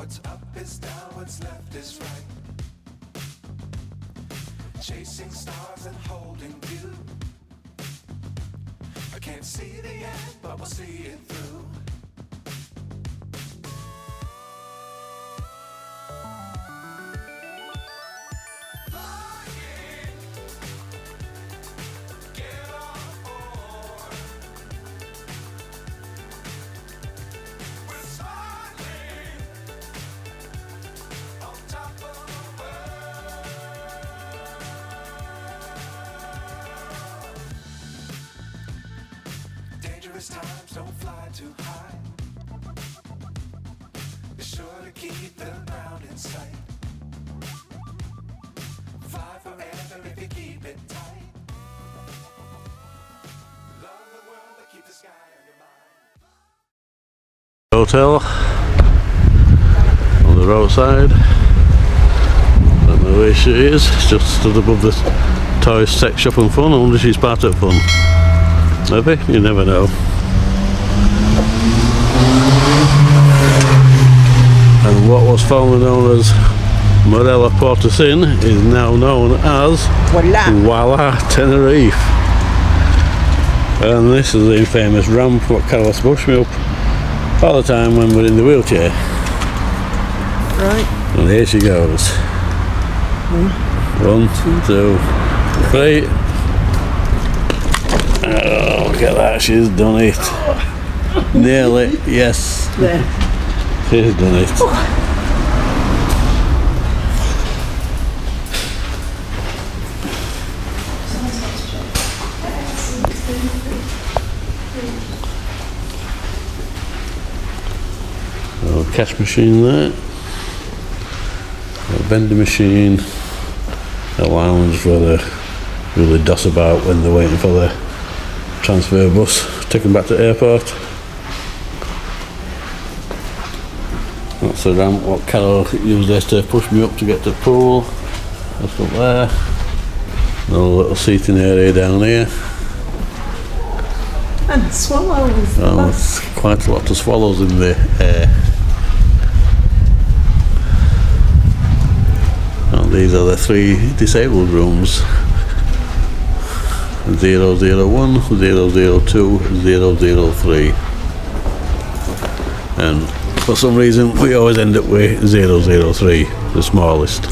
What's up is down, what's left is right. Chasing stars and holding you. I can't see the end, but we'll see it through. Dangerous times don't fly too high. Be sure to keep the ground in sight. Fly forever if you keep it tight. Love the world but keep the sky on your mind. Hotel on the roadside. Don't know where she is. Just stood above the tourist sex shop and fun. I wonder if she's part of fun. Maybe, you never know. And what was formerly known as Marola Portasin is now known as Whala, Tenerife. And this is the infamous ramp what Carlos pushed me up all the time when we're in the wheelchair. Right. And here she goes. 1, 2, 3. Oh, look at that, she's done it. Nearly, yes. There. She's done it. Oh, cash machine there. A vending machine. A lounge where they really doss about when they're waiting for the transfer bus, take them back to the airport. That's the ramp what Carol used this to push me up to get to the pool. That's up there. And a little seating area down here. And swallows. Oh, there's quite a lot of swallows in the air. And these are the 3 disabled rooms. 001, 002, 003. And for some reason we always end up with 003, the smallest.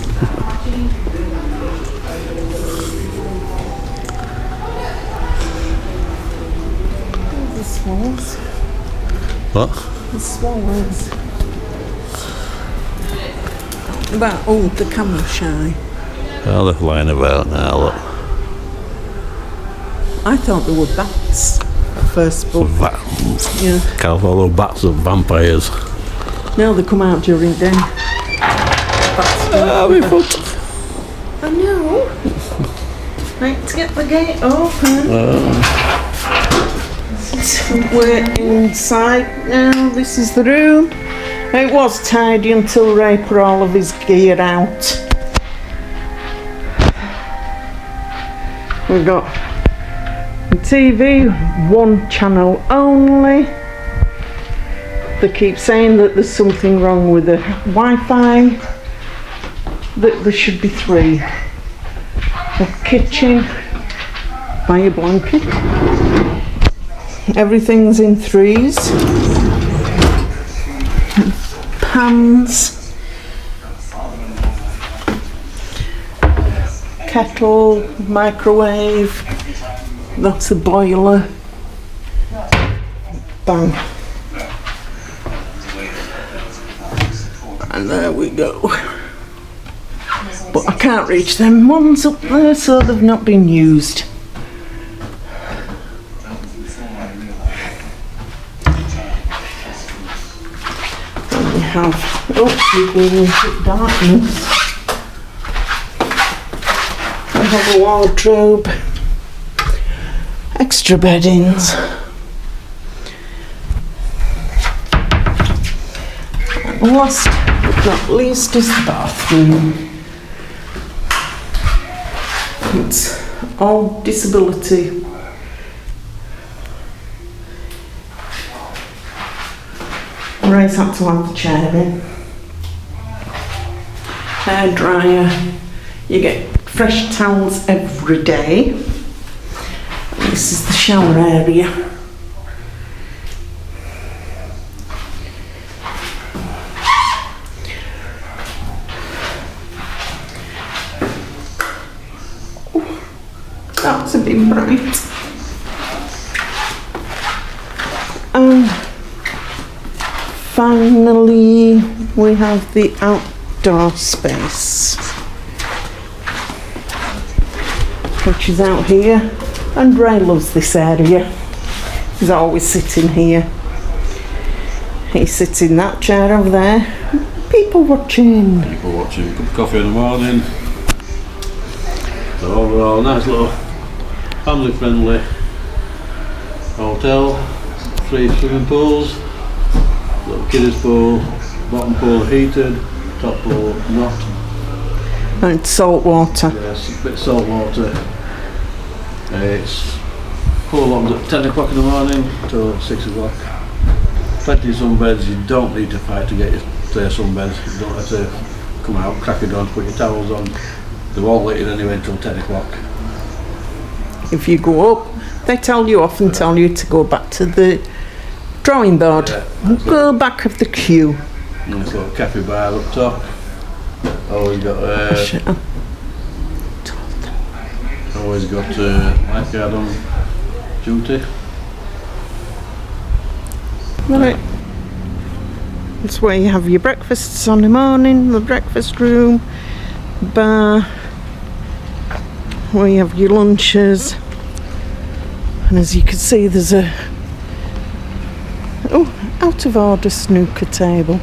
The swallows. What? The swallows. But, oh, the camel shy. Oh, they're flying about now, look. I thought they were bats at first, but yeah. Can't follow bats of vampires. Now they come out during day. Bats I know. Right, to get the gate open. We're inside now. This is the room. It was tidy until Ray put all of his gear out. We've got TV, 1 channel only. They keep saying that there's something wrong with the Wi-Fi, that there should be 3. A kitchen, by a blanket. Everything's in 3s. Pans. Kettle, microwave. That's the boiler. Bang. And there we go. But I can't reach them ones up there, so they've not been used. And we have, we're going into darkness. We have a wardrobe. Extra beddings. And last but not least is the bathroom. It's all disability. Ray's had to have the chair in. hair dryer. You get fresh towels every day. This is the shower area. That's a bit bright. And finally, we have the outdoor space, which is out here. And Ray loves this area. He's always sitting here. He sits in that chair over there. People watching. People watching. Cup of coffee in the morning. So overall, nice little family-friendly hotel. 3 swimming pools. Little kiddies pool. Bottom pool heated. Top pool not. And it's salt water. Yes, a bit of salt water. It's pool opens at 10 o'clock in the morning till 6 o'clock. Plenty of sunbeds. You don't need to fight to get your sunbeds. You don't have to come out, crack it on, put your towels on. They won't let you in anyway until 10 o'clock. If you go up, they tell you to go back to the drawing board. Yeah, Go back of the queue. Nice little cafe bar up top. Always got lifeguard on duty. Right. That's where you have your breakfasts on the morning, the breakfast room, bar, where you have your lunches. And as you can see, there's a out of order snooker table.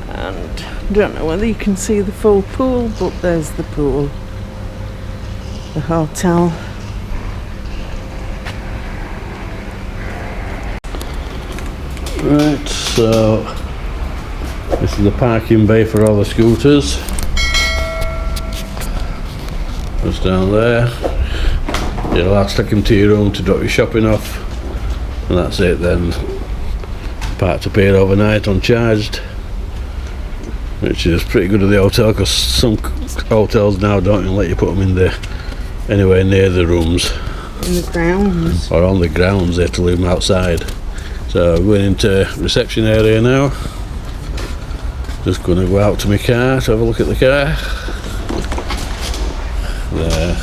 And I don't know whether you can see the full pool, but there's the pool. The hotel. Right, so this is the parking bay for all the scooters. Just down there. You're allowed to take them to your room to drop your shopping off, and that's it then. Park to pay overnight uncharged, which is pretty good at the hotel, because some hotels now don't even let you put them in there anywhere near the rooms. In the grounds. Or on the grounds, they have to leave them outside. So we're going into reception area now. Just going to go out to my car to have a look at the car. There.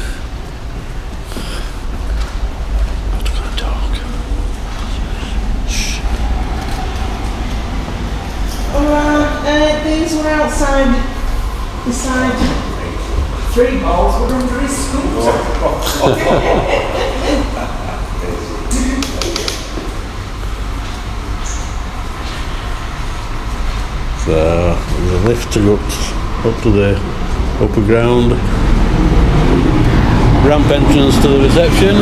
Not going to talk. Shh. Alright, these were outside the side. 3 balls were under his scooter. So there's a lift to go up to the upper ground. Ramp entrance to the reception.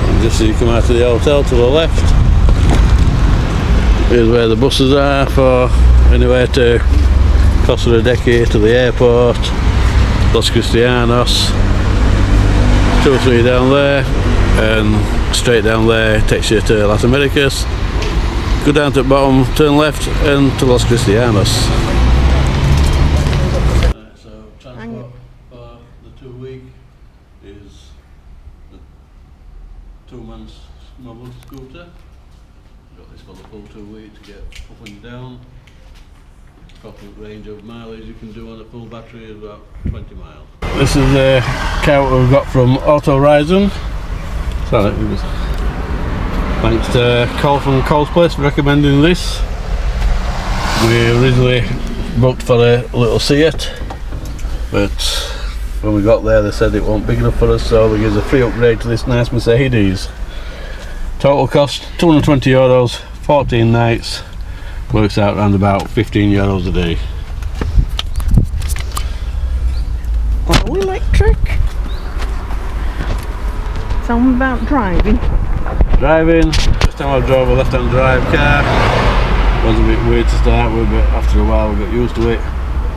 And just as you come out of the hotel to the left, here's where the buses are for anywhere to Costa Rica, to the airport, Los Cristianos. 2 or 3 down there, and straight down there takes you to Las Americas. Go down to the bottom, turn left, and to Los Cristianos. So transport for the 2 week is the 2-man's mobile scooter. Got this for the full 2 week to get up and down. Approximate range of mileage you can do on a full battery is about 20 miles. This is a car we've got from Auto Horizon. Thanks to Cole from Cole's Place for recommending this. We originally booked for a little Seat, but when we got there they said it wasn't big enough for us, so they gave us a free upgrade to this nice Mercedes. Total cost €220, 14 nights, works out around about €15 a day. All electric. Tell me about driving. Driving, first time I drove a left-hand drive car. Was a bit weird to start with, but after a while we got used to it.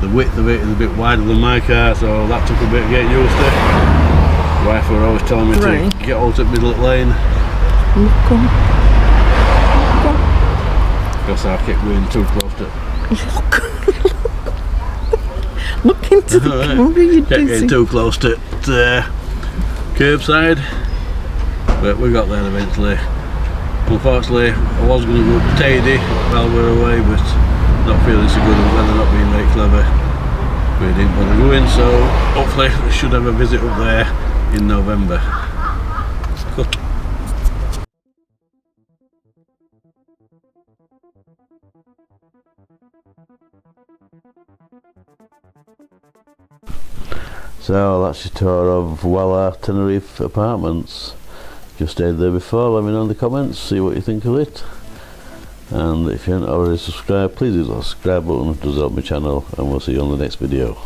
the width of it is a bit wider than my car, so that took a bit of getting used to. Wife were always telling me Right. to get out at middle of the lane. Look on. Because I kept going too close to Look into the camera, you kept getting dizzy. too close to curbside. But we got there eventually. Unfortunately, I was going to go up to Tady while we were away, but not feeling so good and weather not being very clever. We didn't bother going, so hopefully we should have a visit up there in November. Cool. So that's your tour of Whala Tenerife apartments. Just stayed there before, let me know in the comments, see what you think of it. And if you haven't already subscribed, please hit the subscribe button, it does help my channel, and we'll see you on the next video.